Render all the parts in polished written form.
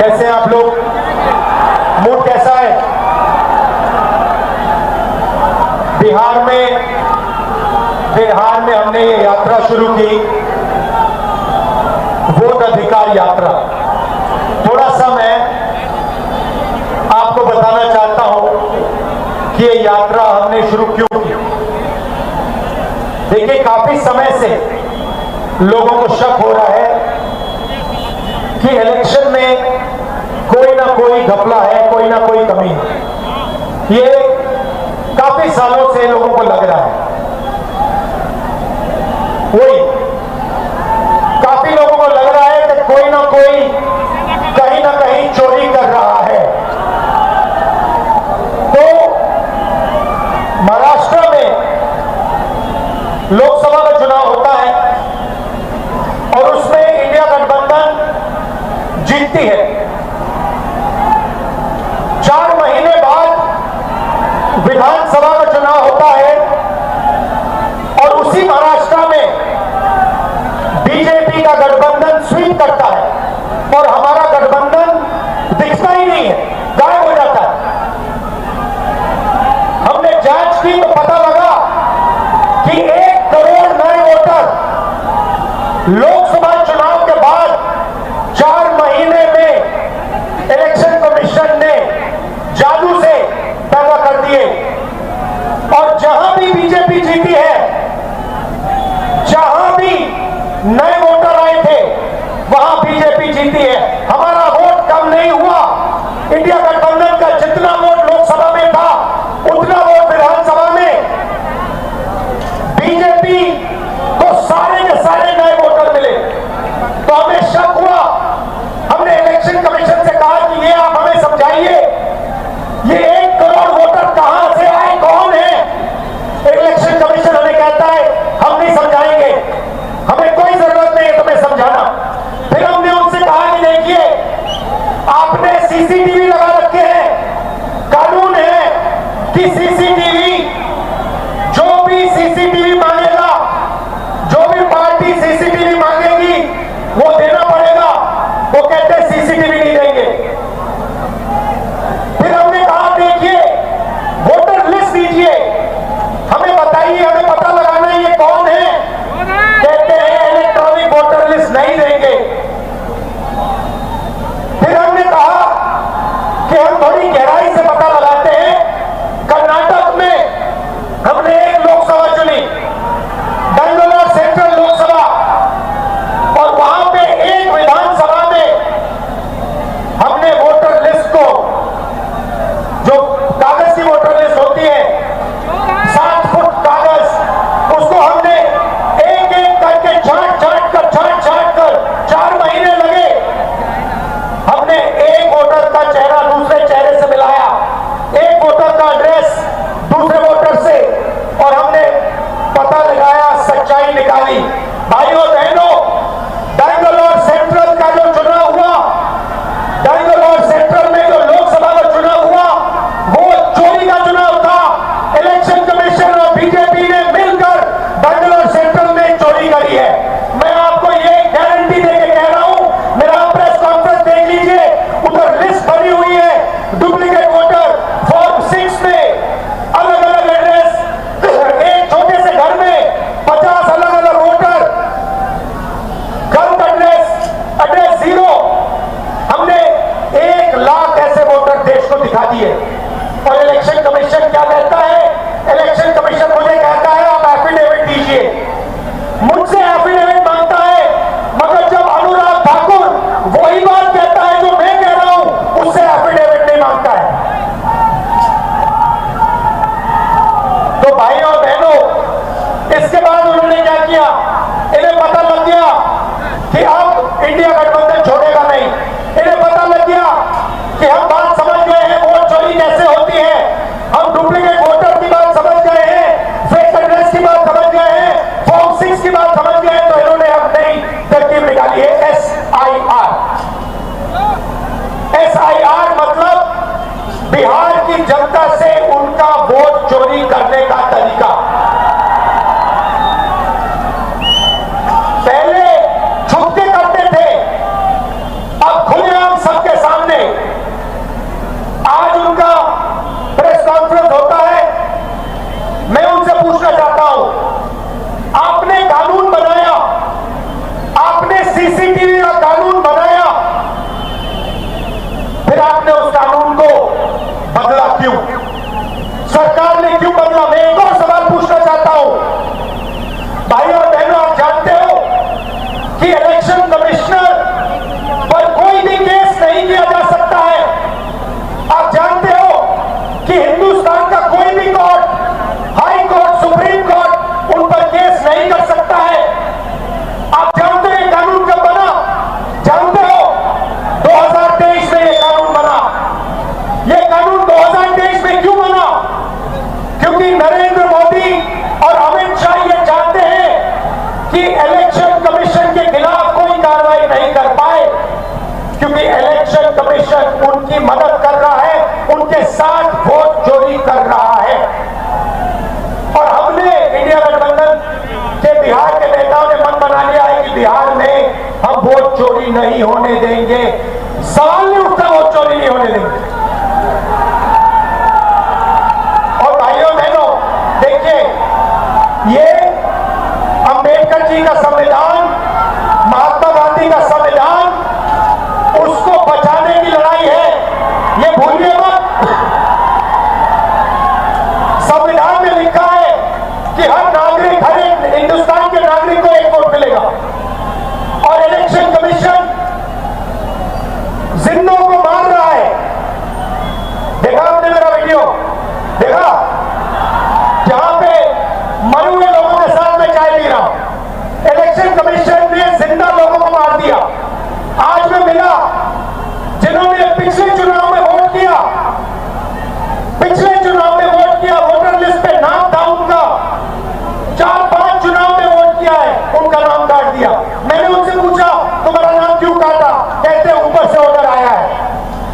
कैसे हैं आप लोग? मूड कैसा है? बिहार में हमने ये यात्रा शुरू की, वोट अधिकार यात्रा। थोड़ा सा मैं आपको बताना चाहता हूं कि ये यात्रा हमने शुरू क्यों की। देखिए, काफी समय से लोगों को शक हो रहा है कि इलेक्शन में कोई ना कोई घपला है, कोई ना कोई कमी है। ये काफी सालों से लोगों को लग रहा है। वही काफी लोगों को लग रहा है कि कोई ना कोई कहीं ना कहीं चोरी कर रहा है। तो महाराष्ट्र में लोकसभा का चुनाव होता है और उसमें इंडिया गठबंधन जीतती है। 4 महीने बाद विधानसभा का चुनाव होता है और उसी महाराष्ट्र में बीजेपी का गठबंधन स्वीप करता है और हमारा गठबंधन दिखता ही नहीं है, गायब हो जाता है। हमने जांच की तो पता लगा कि 1 करोड़ नए वोटर लोकसभा चुनाव के बाद 4 महीने में इलेक्शन कमीशन ने जादू से पैदा कर दिए। और जहां भी बीजेपी जीती है, जहां भी नए वोटर आए थे, वहां बीजेपी जीती है। हमारा वोट कम नहीं हुआ। इंडिया गठबंधन का जितना वोट लोकसभा में था, उतना वोट विधानसभा में बीजेपी को सारे के सारे नए वोटर मिले। तो हमें शक हुआ। हमने इलेक्शन कमीशन से कहा कि ये आप हमें समझाइए, ये 1 करोड़ वोटर कहां से आए, कौन है? इलेक्शन कमीशन हमें कहता है हम नहीं समझाएंगे, हमें कोई जरूरत नहीं है तुम्हें समझाना। फिर हमने उनसे कहा कि देखिए, आपने सीसीटीवी लगा रखे हैं, कानून है कि सीसीटीवी, जो भी सीसीटीवी मांगेगा, जो भी पार्टी सीसीटीवी मांगेगी वो देना पड़ेगा। वो कहते हैं सीसीटीवी नहीं देंगे। फिर हमने कहा देखिए, वोटर लिस्ट दीजिए, हमें बताइए, हमें पता लगाना है ये कौन है। कहते हैं इलेक्ट्रॉनिक वोटर लिस्ट नहीं देंगे। फिर हमने कहा कि हम थोड़ी गहराई से पता लगाते हैं। कर्नाटक में हमने एक लोकसभा चुनी, बेंगलोर सेंट्रल लोकसभा, और वहां पे एक विधानसभा में हमने वोटर लिस्ट को, जो कागज की वोटर लिस्ट होती है, 7 फुट कागज, उसको हमने एक एक करके छांट कर 4 महीने लगे। हमने एक वोटर का चेहरा दूसरे चेहरे से मिलाया, एक वोटर का एड्रेस दूसरे वोटर से, और हमने पता लगाया, सच्चाई निकाली। भाइयों बहनों, बेंगलोर सेंट्रल का जो चुनाव हुआ, बेंगलोर सेंट्रल में जो लोकसभा का चुनाव हुआ, वो चोरी का चुनाव था। इलेक्शन कमीशन और बीजेपी ने मिलकर बेंगलोर सेंट्रल में चोरी करी है। मैं आपको ये गारंटी देके कह रहा हूं, मेरा प्रेस कॉन्फ्रेंस देख लीजिए, उधर लिस्ट बनी हुई है, डुप्लीकेट वोटर फॉर्म 6 में अलग अलग एड्रेस, एक छोटे से घर में 50 अलग अलग वोटर, गलत एड्रेस 0। हमने 1 लाख ऐसे वोटर देश को दिखा दिए। और इलेक्शन कमीशन क्या कहता है? इलेक्शन कमीशन मुझे कहता है आप एफिडेविट दीजिए। मुझसे एफिडेविट मांगता है, मगर जब अनुराग ठाकुर वही बात कहता है जो मैं कह रहा हूं, उससे एफिडेविट नहीं मांगता है। तो भाइयों और बहनों, इसके बाद उन्होंने क्या किया? इन्हें पता लग गया कि अब इंडिया गठबंधन छोड़ेगा नहीं। इन्हें पता लग गया कि हम बात समझ गए हैं, वोट चोरी कैसे होती है, हम डुप्लीकेट वोटर की बात समझ गए हैं, फेक एड्रेस की बात समझ गए हैं, फॉर्म 6 की बात समझ गए हैं। तो इन्होंने अब नई तरकीब निकाली है, SIR। SIR मतलब बिहार की जनता से उनका वोट चोरी करने का तरीका। पहले छुप के करते थे, अब खुलेआम सबके सामने क्योंकि इलेक्शन कमीशन उनकी मदद कर रहा है, उनके साथ वोट चोरी कर रहा है। और हमने इंडिया गठबंधन के बिहार के नेताओं ने मन बना लिया है कि बिहार में हम वोट चोरी नहीं होने देंगे। सवाल नहीं उठता, वोट चोरी नहीं होने देंगे। और भाइयों बहनों, देखिए, ये अंबेडकर जी का संविधान, महात्मा गांधी का संविधान, उसको बचाने की लड़ाई है, ये भूलिए मत। संविधान में लिखा है कि हर नागरिक, हर एक हिंदुस्तान के नागरिक को एक वोट मिलेगा। और इलेक्शन कमीशन जिंदों को मार रहा है। देखा आपने मेरा वीडियो? देखा? जहां पे मरे हुए लोगों के साथ में चाय पी रहा हूं। इलेक्शन कमीशन ने जिंदा लोगों को मार दिया। आज मैं मिला जिन्होंने पिछले चुनाव में वोट किया, पिछले चुनाव में वोट किया, वोटर लिस्ट पे नाम था उनका, 4-5 चुनाव में वोट किया है, उनका नाम काट दिया। मैंने उनसे पूछा तुम्हारा नाम क्यों काटा? कहते ऊपर से ऑर्डर आया है।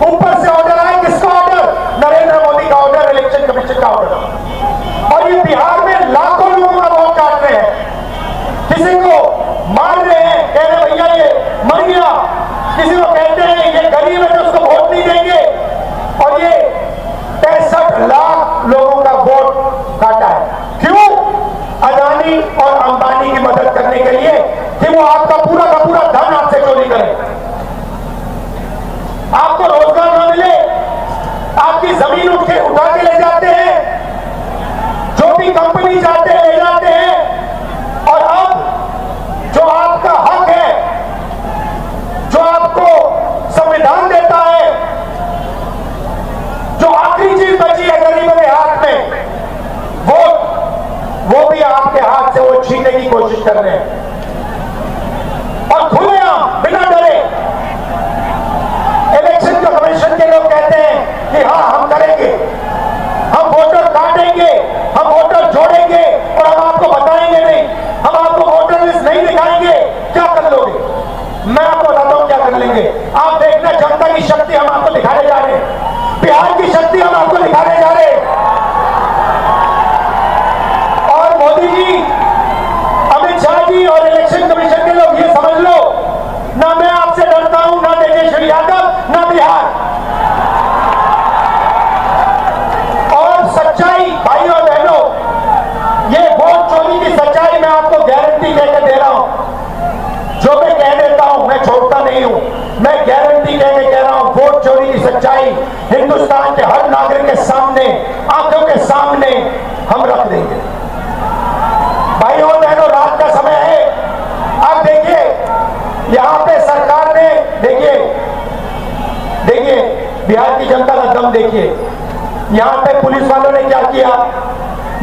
ऊपर से ऑर्डर आया, किसका ऑर्डर? नरेंद्र मोदी का ऑर्डर, इलेक्शन कमीशन का ऑर्डर। और ये बिहार में लाखों लोगों का वोट काट रहे हैं। किसी को मार रहे हैं, कह रहे भैया ये मर गया, किसी को कहते हैं ये गरीब है तो उसको वोट नहीं देंगे। और ये 63 लाख लोगों का वोट काटा है। क्यों? अदानी और अंबानी की मदद करने के लिए कि वो आपका पूरा का पूरा धन आपसे चोरी करें, आपको रोजगार न मिले, आपकी जमीन उठा के ले जाते हैं, जो भी कंपनी चाहते हैं ले जाते हैं। और अब जो आपका हक है, जो आपको संविधान देता है, जो आखिरी चीज बची है गरीबों के हाथ में, वो भी आपके हाथ से वो छीनने की कोशिश कर रहे हैं। और खुलेआम, बिना डरे, इलेक्शन कमीशन के लोग कहते हैं कि हाँ हम करेंगे, हम वोटर काटेंगे, हम वोटर जोड़ेंगे और हम आपको बताएंगे नहीं, हम आपको वोटर लिस्ट नहीं दिखाएंगे। क्या कर लोगे? मैं आपको बताता हूं क्या कर लेंगे। आप देखना, जनता की शक्ति हम आपको दिखाने जा रहे हैं, बिहार की शक्ति हम आपको दिखाने जा रहे हैं। और मोदी जी, अमित शाह जी और इलेक्शन कमीशन के लोग ये समझ लो, ना मैं आपसे डरता हूं, ना तेजस्वी यादव, ना बिहार। और सच्चाई भाइयों और बहनों, ये वोट चोरी की सच्चाई मैं आपको गारंटी कहकर दे रहा हूं। जो मैं कह देता हूं मैं छोड़ता नहीं हूं, मैं गारंटी कह रहा हूं। वोट चोरी की सच्चाई हिंदुस्तान के हर नागरिक के सामने, आंखों के सामने हम रख देंगे। भाइयों और बहनों, रात का समय है। अब देखिए, यहां पे सरकार ने, देखिए बिहार की जनता का दम देखिए। यहां पे पुलिस वालों ने क्या किया,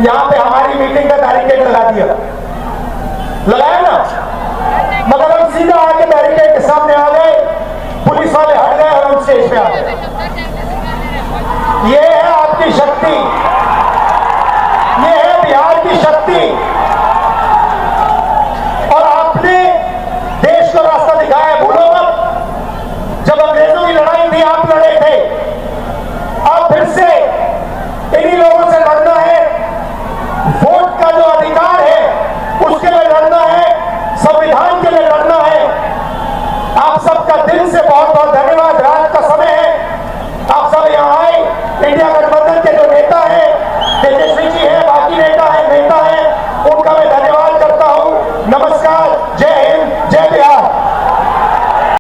यहां पे हमारी मीटिंग का बैरिकेड लगा दिया, लगाया ना, मगर हम सीधा आके बैरिकेड के सामने आ गए, पुलिस वाले हट गए और हम स्टेज पे आ गए। ये है आपकी शक्ति, ये है बिहार की शक्ति। और आपने देश को रास्ता दिखाया, भूलो मत। जब अंग्रेजों की लड़ाई थी, आप लड़े थे, अब फिर से इन्हीं लोगों से लड़ना है। वोट का जो अधिकार है उसके लिए लड़ना है, संविधान के लिए लड़ना है। आप सबका दिल से बहुत बहुत धन्यवाद। रात का समय है, आप सब यहाँ आए, इंडिया गठबंधन